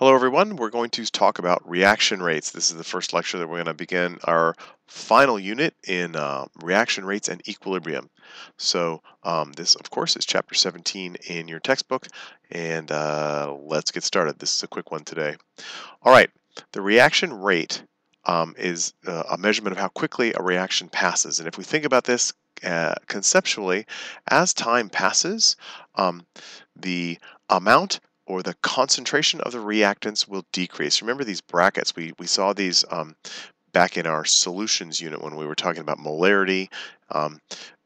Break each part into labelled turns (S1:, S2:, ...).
S1: Hello, everyone. We're going to talk about reaction rates. This is the first lecture that we're going to begin our final unit in reaction rates and equilibrium. So this, of course, is chapter 17 in your textbook, and let's get started. This is a quick one today. All right, the reaction rate is a measurement of how quickly a reaction passes. And if we think about this conceptually, as time passes, the amount or the concentration of the reactants will decrease. Remember these brackets, we saw these back in our solutions unit when we were talking about molarity.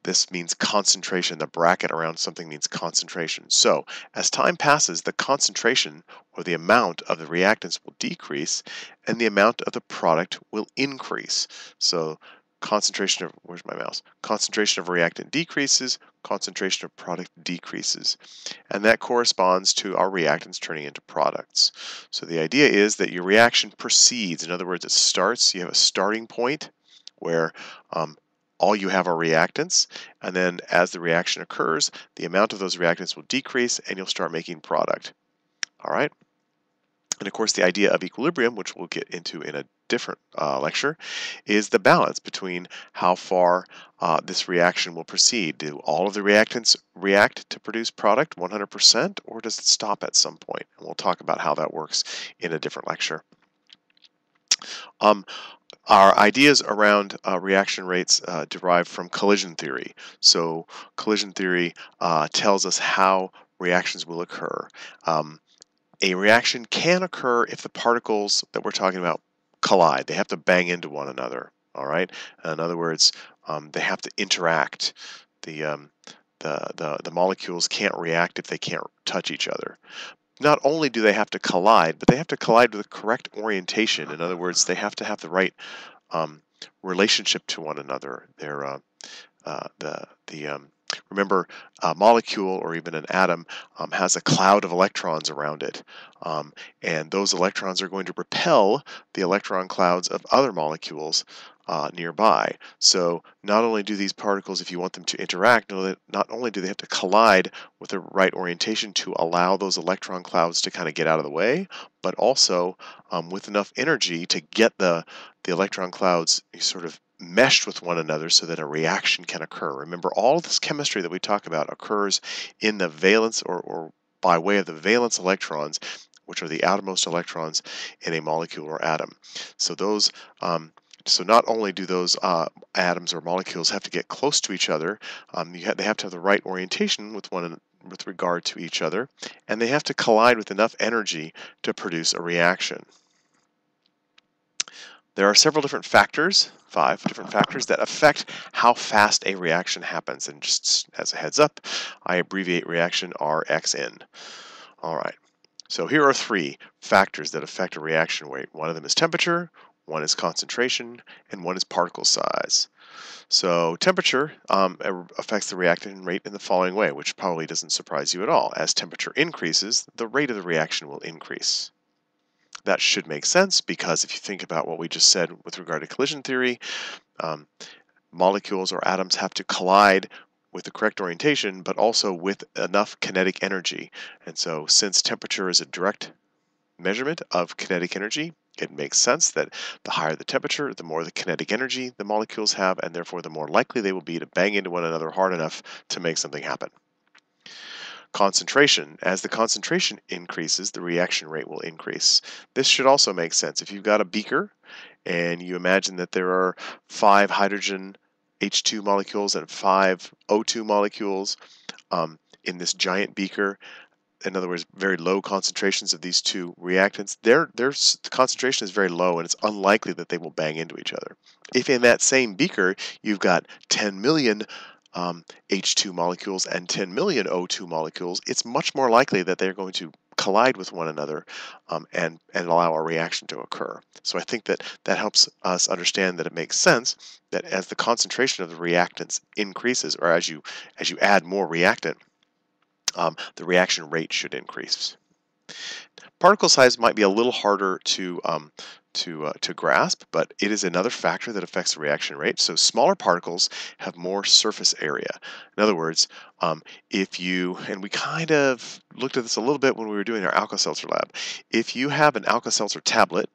S1: This means concentration. The bracket around something means concentration. So as time passes, the concentration or the amount of the reactants will decrease and the amount of the product will increase. So concentration of, where's my mouse? Concentration of reactant decreases, concentration of product decreases. And that corresponds to our reactants turning into products. So the idea is that your reaction proceeds. In other words, it starts, you have a starting point where all you have are reactants, and then as the reaction occurs, the amount of those reactants will decrease and you'll start making product. All right? And of course, the idea of equilibrium, which we'll get into in a different lecture, is the balance between how far this reaction will proceed. Do all of the reactants react to produce product 100%, or does it stop at some point? And we'll talk about how that works in a different lecture. Our ideas around reaction rates derive from collision theory. So collision theory tells us how reactions will occur. A reaction can occur if the particles that we're talking about collide. They have to bang into one another. All right. In other words, they have to interact. The molecules can't react if they can't touch each other. Not only do they have to collide, but they have to collide with the correct orientation. In other words, they have to have the right relationship to one another. They're remember, a molecule or even an atom has a cloud of electrons around it, and those electrons are going to repel the electron clouds of other molecules nearby. So not only do these particles, if you want them to interact, not only do they have to collide with the right orientation to allow those electron clouds to kind of get out of the way, but also with enough energy to get the electron clouds sort of meshed with one another so that a reaction can occur. Remember, all of this chemistry that we talk about occurs in the valence or by way of the valence electrons, which are the outermost electrons in a molecule or atom. So those so not only do those atoms or molecules have to get close to each other, they have to have the right orientation with regard to each other, and they have to collide with enough energy to produce a reaction. There are several different factors, 5 different factors, that affect how fast a reaction happens. And just as a heads up, I abbreviate reaction RXN. All right. So here are 3 factors that affect a reaction rate. One of them is temperature, one is concentration, and one is particle size. So temperature affects the reaction rate in the following way, which probably doesn't surprise you at all. As temperature increases, the rate of the reaction will increase. That should make sense because if you think about what we just said with regard to collision theory, molecules or atoms have to collide with the correct orientation, but also with enough kinetic energy. And so since temperature is a direct measurement of kinetic energy, it makes sense that the higher the temperature, the more the kinetic energy the molecules have, and therefore the more likely they will be to bang into one another hard enough to make something happen. Concentration. As the concentration increases, the reaction rate will increase. This should also make sense. If you've got a beaker and you imagine that there are 5 hydrogen H2 molecules and 5 O2 molecules in this giant beaker, in other words, very low concentrations of these 2 reactants, their concentration is very low and it's unlikely that they will bang into each other. If in that same beaker you've got 10 million H2 molecules and 10 million O2 molecules, it's much more likely that they're going to collide with one another and allow a reaction to occur. So I think that helps us understand that it makes sense that as the concentration of the reactants increases, or as you add more reactant, the reaction rate should increase. Particle size might be a little harder to grasp, but it is another factor that affects the reaction rate. So smaller particles have more surface area. In other words, if you, and we kind of looked at this a little bit when we were doing our Alka-Seltzer lab, if you have an Alka-Seltzer tablet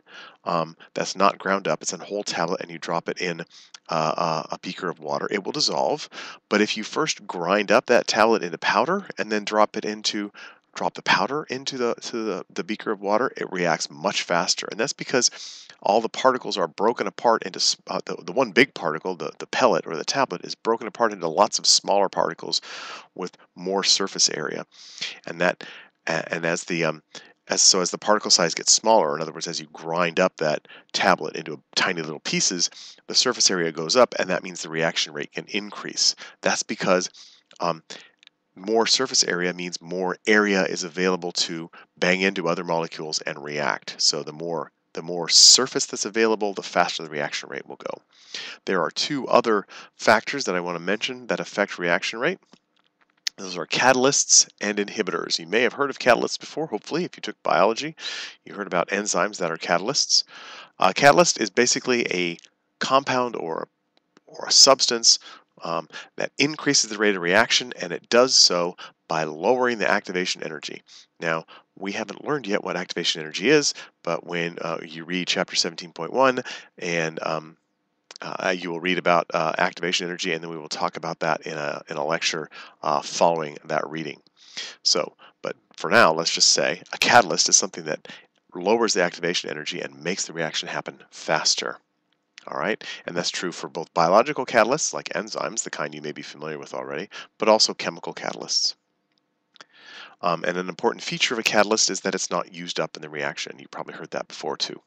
S1: that's not ground up, it's a whole tablet, and you drop it in a beaker of water, it will dissolve. But if you first grind up that tablet into powder and then drop the powder into the beaker of water, it reacts much faster. And that's because all the particles are broken apart into the one big particle, the pellet or the tablet, is broken apart into lots of smaller particles with more surface area. And that and as the particle size gets smaller, in other words, as you grind up that tablet into tiny little pieces, the surface area goes up, and that means the reaction rate can increase. That's because more surface area means more area is available to bang into other molecules and react. So the more surface that's available, the faster the reaction rate will go. There are two other factors that I want to mention that affect reaction rate. Those are catalysts and inhibitors. You may have heard of catalysts before, hopefully, if you took biology. You heard about enzymes that are catalysts. A catalyst is basically a compound or a substance that increases the rate of reaction, and it does so by lowering the activation energy. Now, we haven't learned yet what activation energy is, but when you read chapter 17.1 and you will read about activation energy, and then we will talk about that in a lecture following that reading. So, but for now, let's just say a catalyst is something that lowers the activation energy and makes the reaction happen faster. All right, and that's true for both biological catalysts like enzymes, the kind you may be familiar with already, but also chemical catalysts. And an important feature of a catalyst is that it's not used up in the reaction. You probably heard that before too.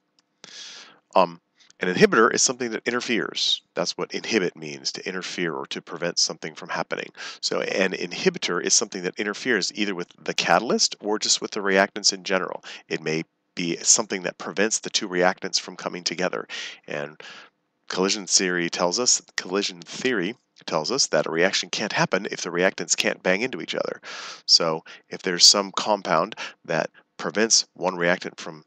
S1: An inhibitor is something that interferes. That's what inhibit means, to interfere or to prevent something from happening. So an inhibitor is something that interferes either with the catalyst or just with the reactants in general. It may be something that prevents the two reactants from coming together. And collision theory tells us that a reaction can't happen if the reactants can't bang into each other. So if there's some compound that prevents one reactant from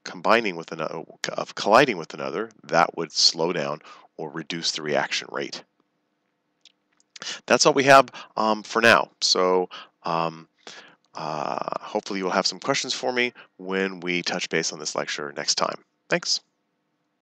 S1: colliding with another, that would slow down or reduce the reaction rate. That's all we have for now. So hopefully you'll have some questions for me when we touch base on this lecture next time. Thanks.